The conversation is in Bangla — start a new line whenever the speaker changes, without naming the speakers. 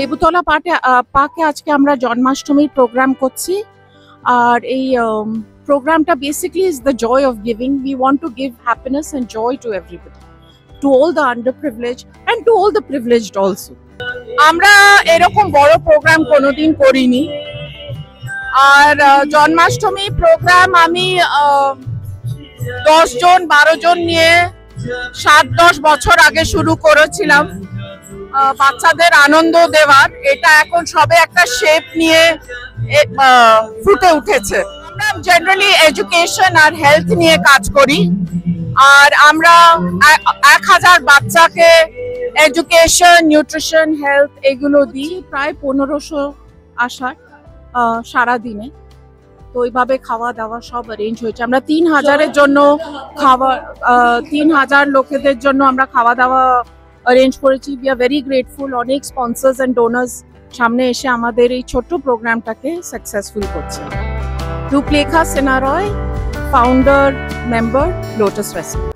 লেবুতলা পার্কে আজকে আমরা জন্মাষ্টমীর প্রোগ্রাম করছি। আর এই প্রোগ্রামটা basically is the joy of giving. We want to give happiness and joy to everybody, to all the underprivileged and to all the privileged also. আমরা এরকম বড় প্রোগ্রাম কোনোদিন করিনি। আর জন্মাষ্টমী প্রোগ্রাম আমি 10 জন 12 জন নিয়ে 7-10 বছর আগে শুরু করেছিলাম বাচ্চাদের আনন্দ দেওয়ার। এটা এখন সবে একটা শেপ নিয়ে ফুটে উঠেছে। আমরা জেনারেলি এডুকেশন আর হেলথ নিয়ে কাজ করি। আর আমরা 1000 বাচ্চাকে এডুকেশন, নিউট্রিশন, হেলথ এগুলো দিই। প্রায় 1500 আসার সারাদিনে। তো ওইভাবে খাওয়া দাওয়া সব অ্যারেঞ্জ হয়েছে। আমরা 3000-এর জন্য 3000 লোকেদের জন্য আমরা খাওয়া দাওয়া অ্যারেঞ্জ করেছি। We are very grateful. অনেক স্পন্সর্স অ্যান্ড ডোনার্স সামনে এসে আমাদের এই ছোট্ট প্রোগ্রামটাকে সাকসেসফুল করছে। রূপলেখা সিনহা রয়, ফাউন্ডার, মেম্বার, লোটাস রেসিপি।